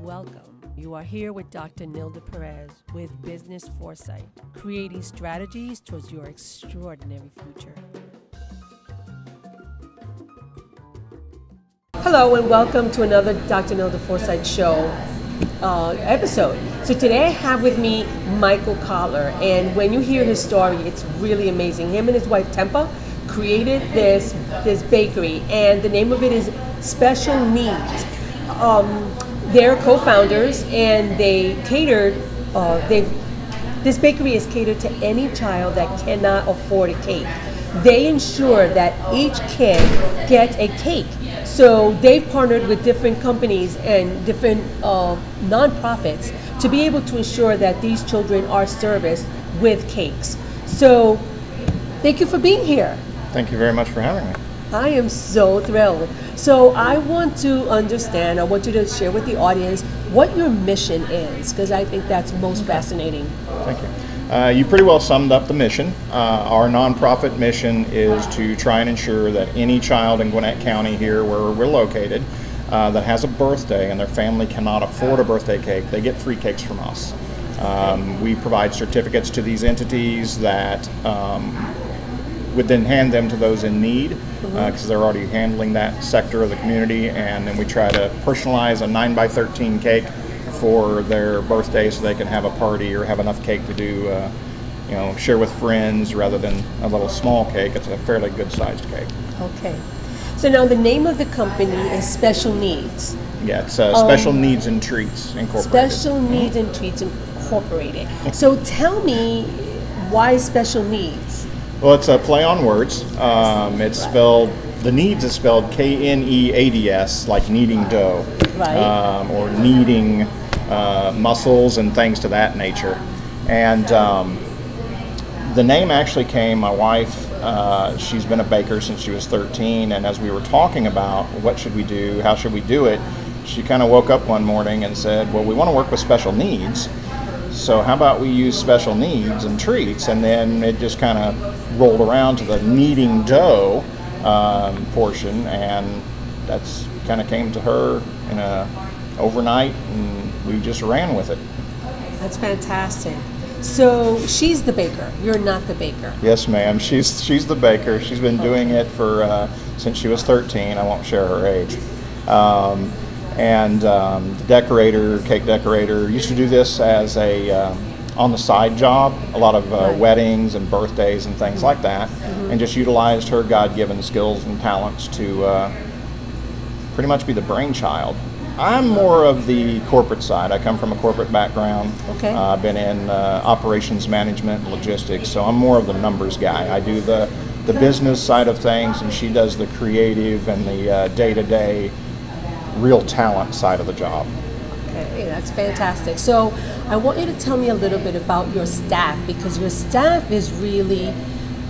Welcome. You are here with Dr. Nilda Perez with Business Foresight, creating strategies towards your extraordinary future. Hello and welcome to another Dr. Nilda Foresight show episode. So today I have with me Michael Kohler, and when you hear his story, it's really amazing. Him and his wife Tempa created this bakery, and the name of it is Special Kneads. They're co-founders, and they catered. This bakery is catered to any child that cannot afford a cake. They ensure that each kid gets a cake. So they've partnered with different companies and different nonprofits to be able to ensure that these children are serviced with cakes. So thank you for being here. Thank you very much for having me. I am so thrilled. So I want to understand, I want you to share with the audience what your mission is, because I think that's most fascinating. Thank you. You pretty well summed up the mission. Our nonprofit mission is to try and ensure that any child in Gwienett County here where we're located that has a birthday and their family cannot afford a birthday cake, they get free cakes from us. We provide certificates to these entities that would then hand them to those in need because they're already handling that sector of the community, and then we try to personalize a 9x13 cake for their birthday so they can have a party or have enough cake to do, share with friends rather than a little small cake. It's a fairly good sized cake. Okay. So now the name of the company is Special Kneads. Yeah, it's Special Kneads and Treats Incorporated. Special Kneads and Treats Incorporated. So tell me, why Special Needs? Well, it's a play on words. It's spelled, the Kneads is spelled K-N-E-A-D-S, like kneading dough. Right. Or kneading muscles and things to that nature. And the name actually came, my wife, she's been a baker since she was 13, and as we were talking about what should we do, how should we do it, she kind of woke up one morning and said, well, we want to work with special needs, so how about we use Special Kneads and Treats? And then it just kind of rolled around to the kneading dough portion, and that's kind of came to her in overnight, and we just ran with it. That's fantastic. So she's the baker. You're not the baker. Yes, ma'am. She's the baker. She's been doing it for since she was 13. I won't share her age. The decorator, cake decorator, used to do this as a on the side job, a lot of weddings and birthdays and things like that, and just utilized her God-given skills and talents to pretty much be the brainchild. I'm more of the corporate side. I come from a corporate background. Okay. I've been in operations management and logistics, so I'm more of the numbers guy. I do the business side of things, and she does the creative and the day-to-day real talent side of the job. Okay, that's fantastic. So I want you to tell me a little bit about your staff, because your staff is really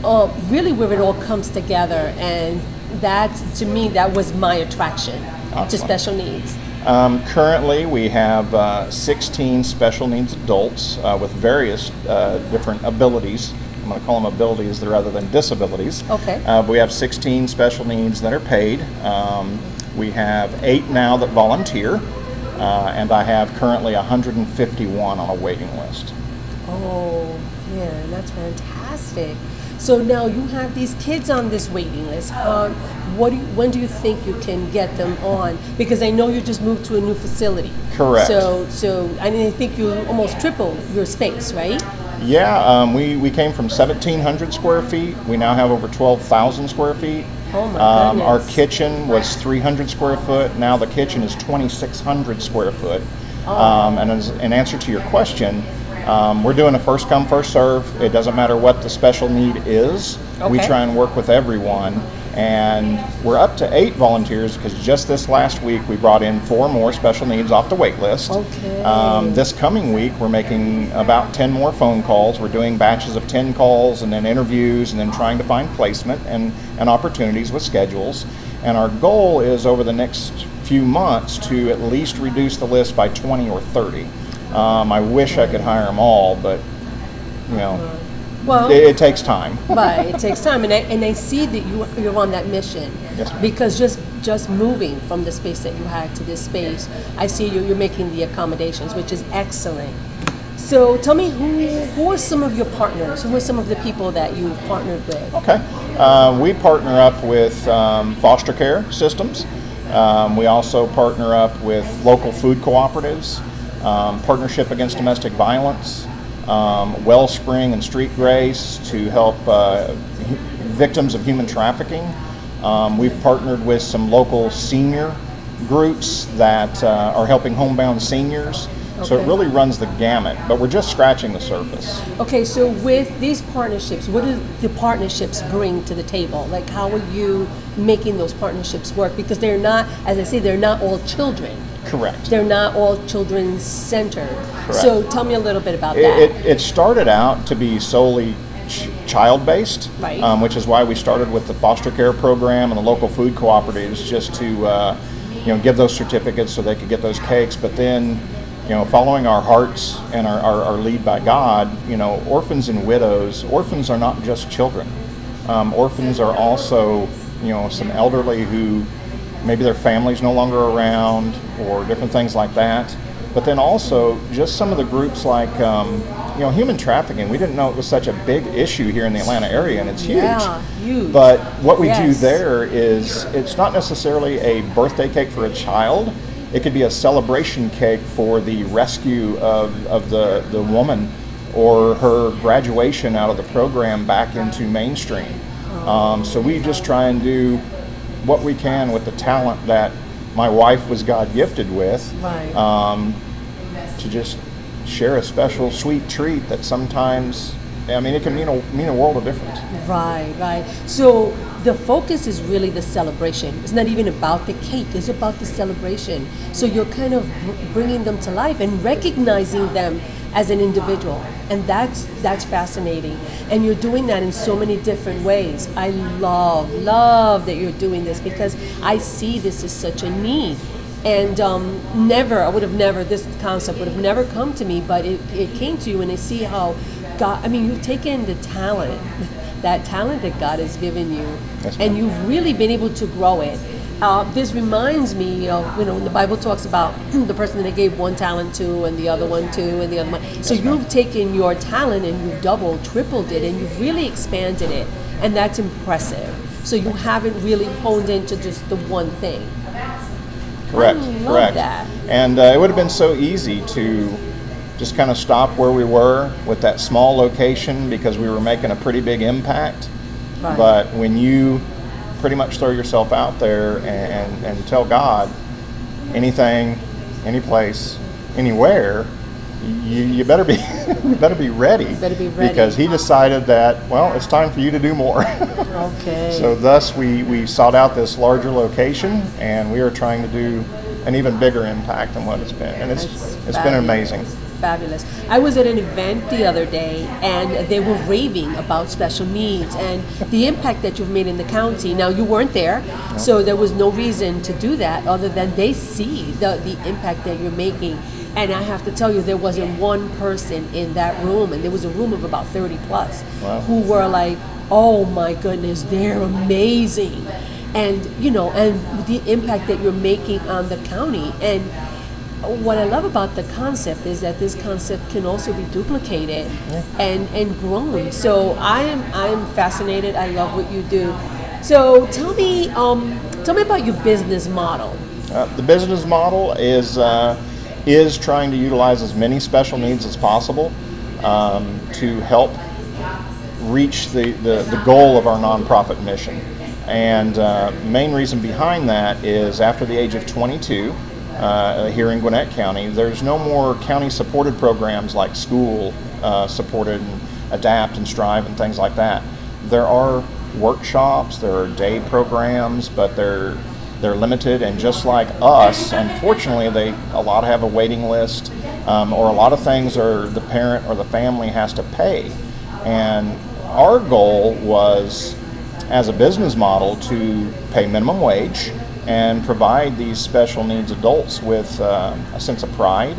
where it all comes together, and that, to me, that was my attraction to Special Needs. Currently, we have 16 special needs adults with various different abilities. I'm going to call them abilities rather than disabilities. Okay. We have 16 special needs that are paid. We have 8 now that volunteer, and I have currently 151 on a waiting list. Oh, yeah, that's fantastic. So now you have these kids on this waiting list. When do you think you can get them on? Because I know you just moved to a new facility. Correct. So I think you almost tripled your space, right? Yeah, we came from 1,700 square feet. We now have over 12,000 square feet. Oh my goodness. Our kitchen was 300 square foot. Now the kitchen is 2,600 square foot. And as in answer to your question, we're doing a first come, first serve. It doesn't matter what the special need is. Okay. We try and work with everyone. And we're up to 8 volunteers because just this last week we brought in 4 more special needs off the wait list. Okay. This coming week we're making about 10 more phone calls. We're doing batches of 10 calls and then interviews and then trying to find placement and opportunities with schedules. And our goal is over the next few months to at least reduce the list by 20 or 30. I wish I could hire them all, but Well, it takes time. Right, it takes time, and I see that you're on that mission. Yes, ma'am. Because just moving from the space that you had to this space, I see you're making the accommodations, which is excellent. So tell me, who are some of your partners? Who are some of the people that you've partnered with? Okay. We partner up with foster care systems. We also partner up with local food cooperatives, Partnership Against Domestic Violence, Wellspring and Street Grace to help victims of human trafficking. We've partnered with some local senior groups that are helping homebound seniors. So it really runs the gamut, but we're just scratching the surface. Okay, so with these partnerships, what do the partnerships bring to the table? Like, how are you making those partnerships work? Because they're not, as I say, they're not all children. Correct. They're not all children centered. Correct. So tell me a little bit about that. It started out to be solely child-based, Right. Which is why we started with the foster care program and the local food cooperatives, just to give those certificates so they could get those cakes. But then, following our hearts and our lead by God, orphans and widows, orphans are not just children. Orphans are also, some elderly who maybe their family's no longer around or different things like that. But then also just some of the groups like, human trafficking. We didn't know it was such a big issue here in the Atlanta area, and it's huge. Yeah, huge. But what we do Yes. there is, it's not necessarily a birthday cake for a child. It could be a celebration cake for the rescue of the woman or her graduation out of the program back into mainstream. So we just try and do what we can with the talent that my wife was God gifted with, Right. to just share a special sweet treat that sometimes, it can mean a world of difference. Right. So the focus is really the celebration. It's not even about the cake. It's about the celebration. So you're kind of bringing them to life and recognizing them as an individual, and that's fascinating. And you're doing that in so many different ways. I love that you're doing this, because I see this as such a need. And this concept would have never come to me, but it came to you, and I see how God, you've taken the talent, that talent that God has given you, Yes, and ma'am. you've really been able to grow it. This reminds me of, the Bible talks about the person that they gave one talent to, and the other one to, and the other one. So Yes, ma'am. you've taken your talent and you've doubled, tripled it, and you've really expanded it, and that's impressive. So you haven't really honed into just the one thing. Correct. I love Correct. that. And it would have been so easy to just kind of stop where we were with that small location, because we were making a pretty big impact. Right. But when you pretty much throw yourself out there and tell God anything, any place, anywhere, you better be you better be ready. Better be ready. Because He decided that, well, it's time for you to do more. Okay. So thus we sought out this larger location, and we are trying to do an even bigger impact than what it's been, and it's been amazing. Fabulous. I was at an event the other day, and they were raving about special needs and the impact that you've made in the county. Now, you weren't there, so there was no reason to do that other than they see the impact that you're making. And I have to tell you, there wasn't one person in that room, and there was a room of about 30 plus, Wow. who were like, oh my goodness, they're amazing. And, and the impact that you're making on the county. And what I love about the concept is that this concept can also be duplicated and grown. So I'm fascinated. I love what you do. So tell me about your business model. The business model is trying to utilize as many special needs as possible to help reach the goal of our nonprofit mission. And main reason behind that is, after the age of 22, here in Gwienett County, there's no more county-supported programs like school supported and ADAPT and Strive and things like that. There are workshops, there are day programs, but they're limited, and just like us, unfortunately, a lot have a waiting list, or a lot of things are the parent or the family has to pay. And our goal was, as a business model, to pay minimum wage and provide these special needs adults with a sense of pride,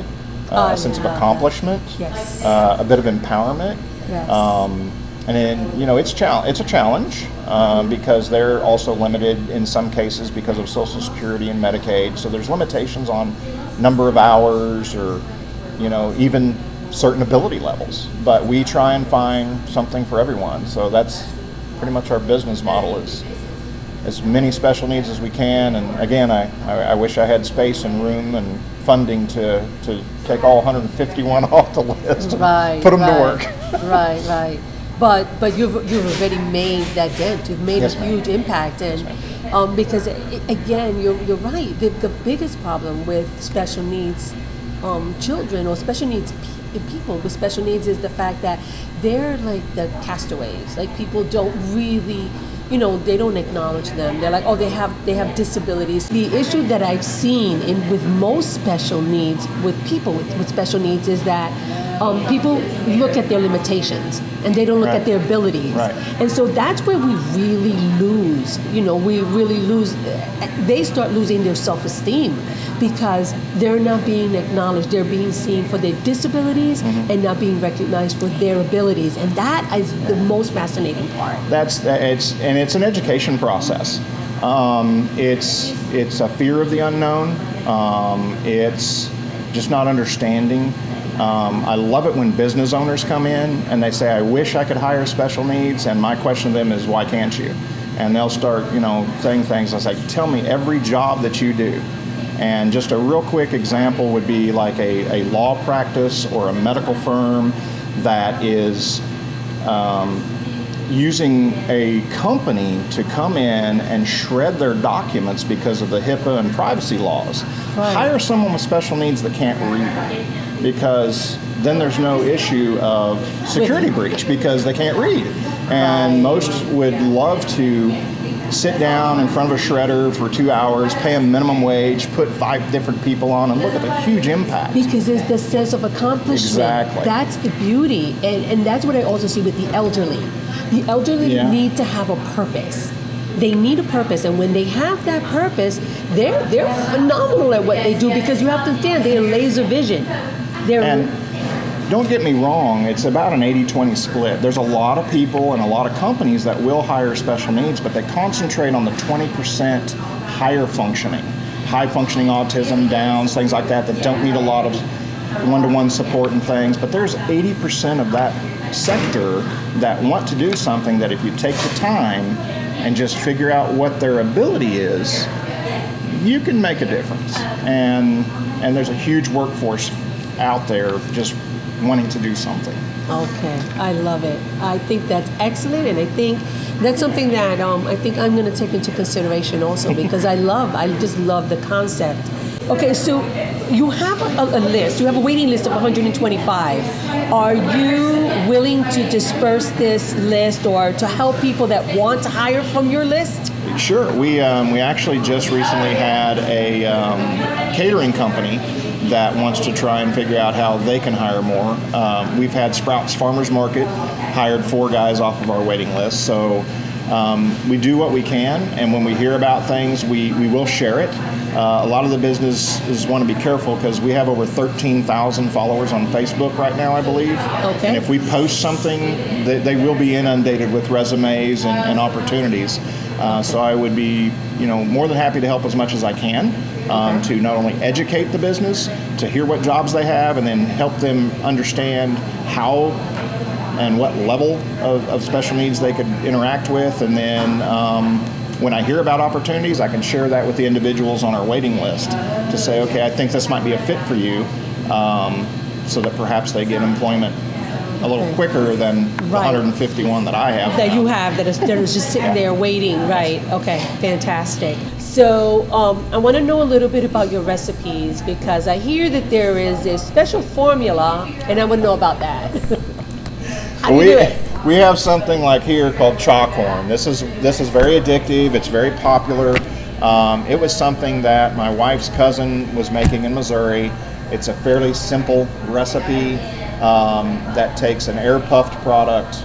a sense of accomplishment, Yes. a bit of empowerment, Yes. And then, it's a challenge because they're also limited in some cases because of Social Security and Medicaid. So there's limitations on number of hours or, even certain ability levels. But we try and find something for everyone. So that's pretty much our business model, is as many special needs as we can. And again, I wish I had space and room and funding to take all 151 off the list and put them to work. Right. But you've already made that dent. You've made a huge impact, and because again, you're right. The biggest problem with special needs children or special needs people with special needs is the fact that they're like the castaways. Like, people don't really, they don't acknowledge them. They're like, oh, they have disabilities. The issue that I've seen with most special needs, with people with special needs, is that people look at their limitations and they don't look at their abilities. Right. And so that's where we really lose. We really lose. They start losing their self-esteem because they're not being acknowledged. They're being seen for their disabilities and not being recognized for their abilities. And that is the most fascinating part. It's an education process. It's a fear of the unknown. It's just not understanding. I love it when business owners come in and they say, I wish I could hire special needs, and my question to them is, why can't you? And they'll start, saying things. I say, tell me every job that you do. And just a real quick example would be like a law practice or a medical firm that is using a company to come in and shred their documents because of the HIPAA and privacy laws. Right. Hire someone with special needs that can't read, because then there's no issue of security breach because they can't read. And most would love to sit down in front of a shredder for 2 hours, pay a minimum wage, put 5 different people on, and look at the huge impact. Because it's the sense of accomplishment. Exactly. That's the beauty. And that's what I also see with the elderly. The elderly need to have a purpose. They need a purpose, and when they have that purpose, they're phenomenal at what they do, because you have to understand, they're laser vision. And don't get me wrong, it's about an 80-20 split. There's a lot of people and a lot of companies that will hire special needs, but they concentrate on the 20% higher functioning, high functioning autism, Downs, things like that don't need a lot of one-to-one support and things. But there's 80% of that sector that want to do something that if you take the time and just figure out what their ability is, you can make a difference. And there's a huge workforce out there just wanting to do something. Okay, I love it. I think that's excellent, and I think that's something that I think I'm going to take into consideration also, because I just love the concept. Okay, so you have a list. You have a waiting list of 125. Are you willing to disperse this list or to help people that want to hire from your list? Sure. We actually just recently had a catering company that wants to try and figure out how they can hire more. We've had Sprouts Farmers Market hired 4 guys off of our waiting list. So we do what we can, and when we hear about things, we will share it. A lot of the businesses want to be careful because we have over 13,000 followers on Facebook right now, I believe. Okay. And if we post something, they will be inundated with resumes and opportunities. So I would be, more than happy to help as much as I can to not only educate the business, to hear what jobs they have, and then help them understand how and what level of special needs they could interact with. And then when I hear about opportunities, I can share that with the individuals on our waiting list to say, okay, I think this might be a fit for you, so that perhaps they get employment a little quicker than the 151 that I have. That you have, that is just sitting there waiting, right? Okay, fantastic. So I want to know a little bit about your recipes, because I hear that there is a special formula, and I want to know about that. How do you do it? We have something like here called chalkhorn. This is very addictive. It's very popular. It was something that my wife's cousin was making in Missouri. It's a fairly simple recipe that takes an air puffed product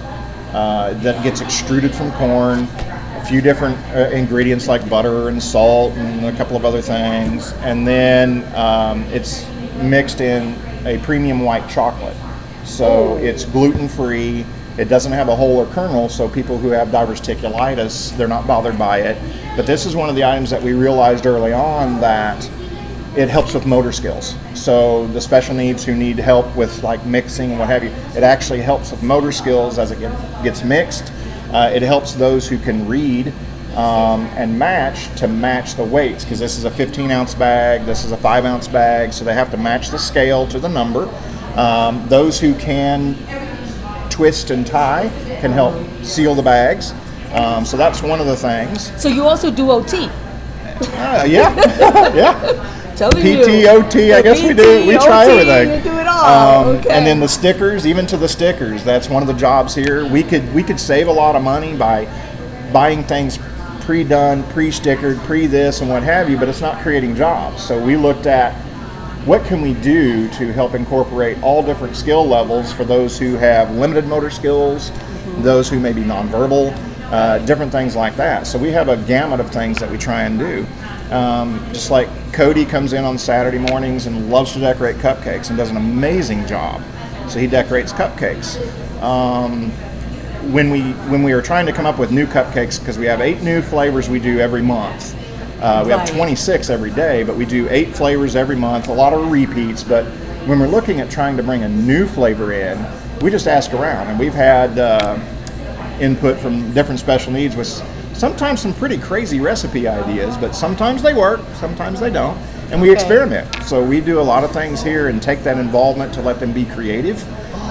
that gets extruded from corn, a few different ingredients like butter and salt and a couple of other things, and then it's mixed in a premium white chocolate. So it's gluten-free, It doesn't have a hole or kernel, so people who have diverticulitis, they're not bothered by it. But this is one of the items that we realized early on that it helps with motor skills. So the special needs who need help with like mixing and what have you, it actually helps with motor skills as it gets mixed. It helps those who can read and match the weights, because this is a 15-ounce bag, this is a 5-ounce bag, so they have to match the scale to the number. Those who can twist and tie can help seal the bags. So that's one of the things. So you also do OT? Yeah. Yeah. PT, OT, I guess we do. We try everything. You do it all. Okay. And then the stickers, even to the stickers, that's one of the jobs here. We could save a lot of money by buying things pre-done, pre-stickered, pre-this and what have you, but it's not creating jobs. So we looked at what can we do to help incorporate all different skill levels for those who have limited motor skills, those who may be nonverbal, different things like that. So we have a gamut of things that we try and do. Just like Cody comes in on Saturday mornings and loves to decorate cupcakes and does an amazing job. So he decorates cupcakes. When we are trying to come up with new cupcakes, because we have 8 new flavors we do every month. We have 26 every day, but we do 8 flavors every month, a lot of repeats. But when we're looking at trying to bring a new flavor in, we just ask around. And we've had input from different special needs with sometimes some pretty crazy recipe ideas, but sometimes they work, sometimes they don't. And we experiment. So we do a lot of things here and take that involvement to let them be creative.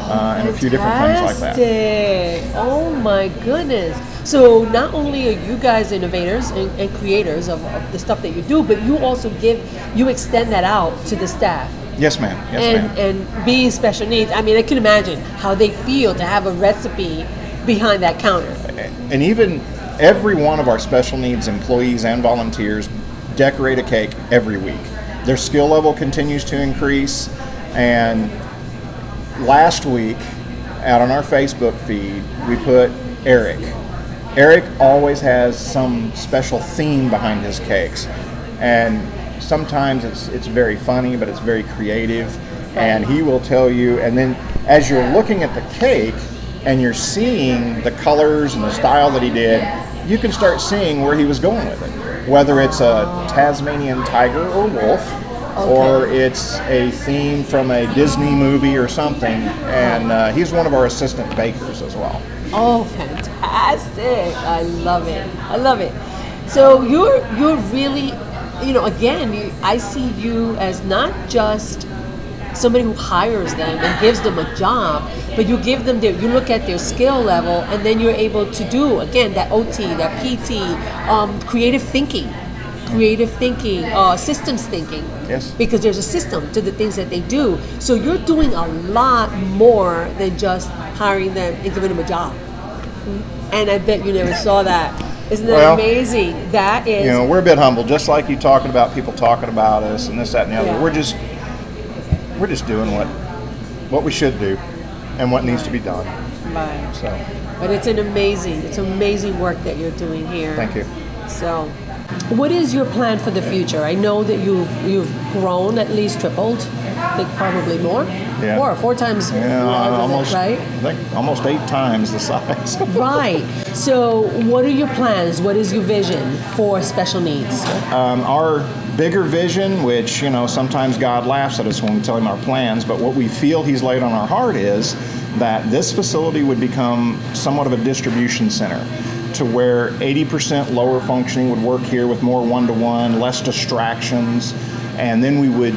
And a few different things like that. Oh my goodness. So not only are you guys innovators and creators of the stuff that you do, but you also extend that out to the staff. Yes, ma'am. Yes, ma'am. And being special needs, I mean, I can imagine how they feel to have a recipe behind that counter. And even every one of our special needs employees and volunteers decorate a cake every week. Their skill level continues to increase, and last week, out on our Facebook feed, we put Eric. Eric always has some special theme behind his cakes, and sometimes it's very funny, but it's very creative, and he will tell you, and then as you're looking at the cake and you're seeing the colors and the style that he did, you can start seeing where he was going with it, whether it's a Tasmanian tiger or wolf, or it's a theme from a Disney movie or something, and he's one of our assistant bakers as well. Oh, fantastic. I love it. I love it. So you're really, again, I see you as not just somebody who hires them and gives them a job, but you give them you look at their skill level, and then you're able to do, again, that OT, that PT, creative thinking, systems thinking. Yes. Because there's a system to the things that they do. So you're doing a lot more than just hiring them and giving them a job. And I bet you never saw that. Isn't that amazing? That is. We're a bit humble, just like you talking about people talking about us and this, that, and the other. Yeah. We're just doing what we should do and what needs to be done. Right. So. But it's amazing work that you're doing here. Thank you. So, what is your plan for the future? I know that you've grown, at least tripled. I think probably more. Yeah. 4 times. Almost. Right. I think almost 8 times the size. Right. So, what are your plans? What is your vision for special needs? Our bigger vision, which sometimes God laughs at us when we tell him our plans, but what we feel he's laid on our heart is that this facility would become somewhat of a distribution center, to where 80% lower functioning would work here with more one-to-one, less distractions, and then we would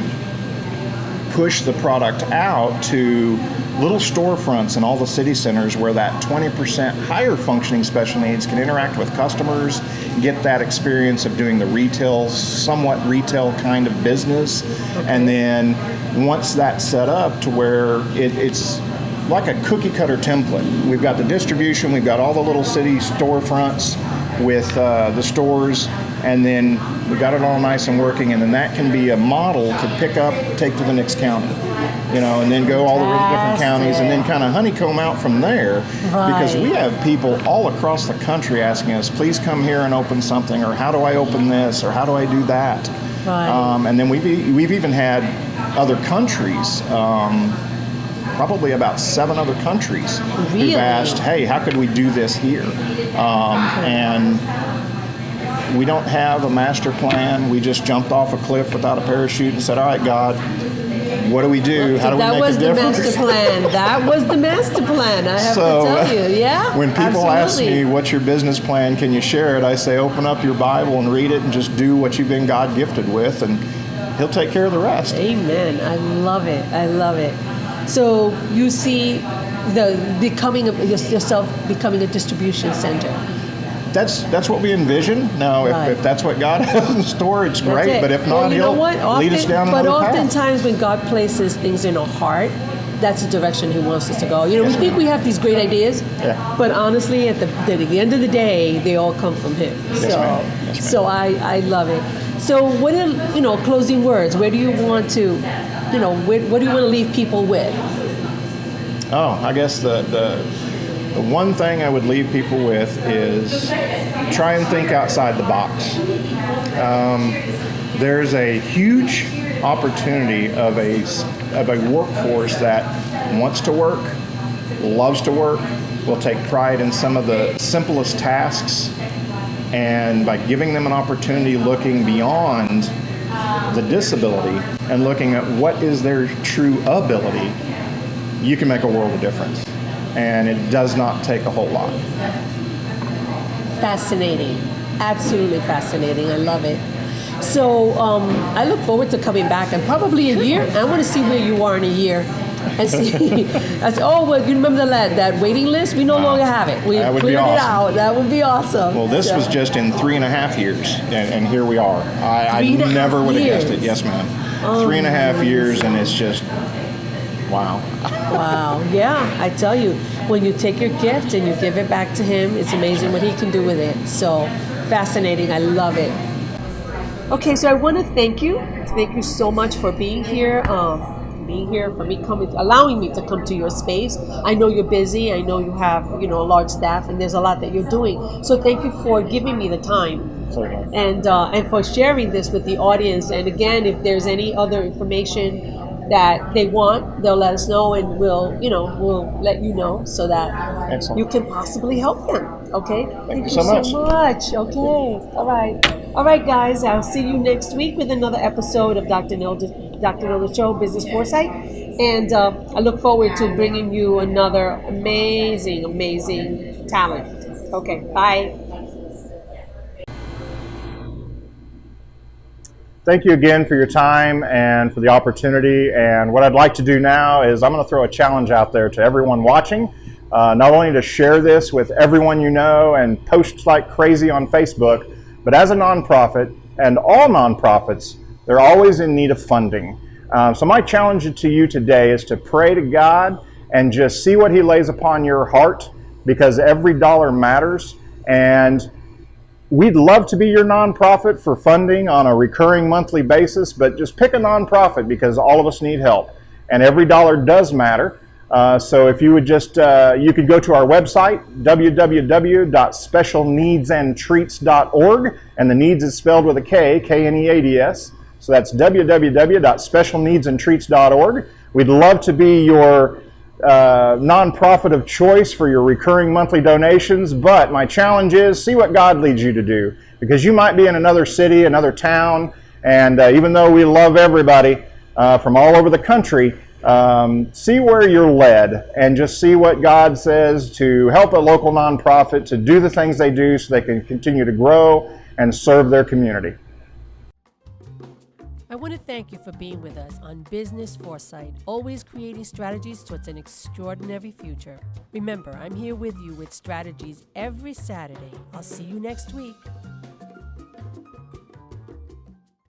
push the product out to little storefronts in all the city centers where that 20% higher functioning special needs can interact with customers, get that experience of doing the somewhat retail kind of business. And then once that's set up to where it's like a cookie cutter template. We've got the distribution, we've got all the little city storefronts with the stores, and then we got it all nice and working, and then that can be a model to pick up, take to the next county, and then go all the different counties, and then kind of honeycomb out from there. Right. Because we have people all across the country asking us, please come here and open something, or how do I open this, or how do I do that? Right. And then we've even had other countries probably about 7 other countries Really? who've asked, hey, how could we do this here? And we don't have a master plan. We just jumped off a cliff without a parachute and said, all right, God, what do we do? How do we make a difference? That was the master plan. That was the master plan, I have to tell you. Yeah, when people ask me, what's your business plan, can you share it? I say, open up your Bible and read it and just do what you've been God gifted with, and He'll take care of the rest. Amen. I love it. I love it. So you see yourself becoming a distribution center. That's what we envision. Now, if that's what God has in store, it's great. It. But if not, He'll lead us down another path. But oftentimes when God places things in our heart, that's the direction He wants us to go. We think we have these great ideas, but honestly, at the end of the day, they all come from Him. So I love it. So what are, closing words? Where do you want to, what do you want to leave people with? Oh, I guess the one thing I would leave people with is try and think outside the box. There's a huge opportunity of a workforce that wants to work, loves to work, will take pride in some of the simplest tasks, and by giving them an opportunity looking beyond the disability and looking at what is their true ability, you can make a world of difference. And it does not take a whole lot. Fascinating. Absolutely fascinating. I love it. So I look forward to coming back, and probably a year. I want to see where you are in a year. And see, I said, you remember that waiting list? We no longer have it. We cleared it out. That would be awesome. Well, this was just in 3.5 years, and here we are. I never would have guessed it. Yes, ma'am. 3.5 years, and it's just, wow. Wow. Yeah, I tell you, when you take your gift and you give it back to Him, it's amazing what He can do with it. So fascinating. I love it. Okay, so I want to thank you. Thank you so much for being here. For me allowing me to come to your space. I know you're busy. I know you have, a large staff, and there's a lot that you're doing. So thank you for giving me the time, and for sharing this with the audience. And again, if there's any other information that they want, they'll let us know, and we'll let you know so that you can possibly help them. Okay. Thank you so much. Okay. All right, guys. I'll see you next week with another episode of Dr. Nilda Show, Business Foresight. And I look forward to bringing you another amazing talent. Okay, bye. Thank you again for your time and for the opportunity. And what I'd like to do now is I'm going to throw a challenge out there to everyone watching, not only to share this with everyone you know and post like crazy on Facebook, but as a nonprofit, and all nonprofits, they're always in need of funding. So my challenge to you today is to pray to God and just see what He lays upon your heart, because every dollar matters. And we'd love to be your nonprofit for funding on a recurring monthly basis, but just pick a nonprofit because all of us need help. And every dollar does matter. So if you would just, you could go to our website, www.specialkneadsandtreats.org, and the needs is spelled with a K, K-N-E-A-D-S. So that's www.specialkneadsandtreats.org. We'd love to be your nonprofit of choice for your recurring monthly donations, but my challenge is see what God leads you to do, because you might be in another city, another town, and even though we love everybody from all over the country, see where you're led and just see what God says to help a local nonprofit to do the things they do so they can continue to grow and serve their community. I want to thank you for being with us on Business Foresight, always creating strategies towards an extraordinary future. Remember, I'm here with you with strategies every Saturday. I'll see you next week.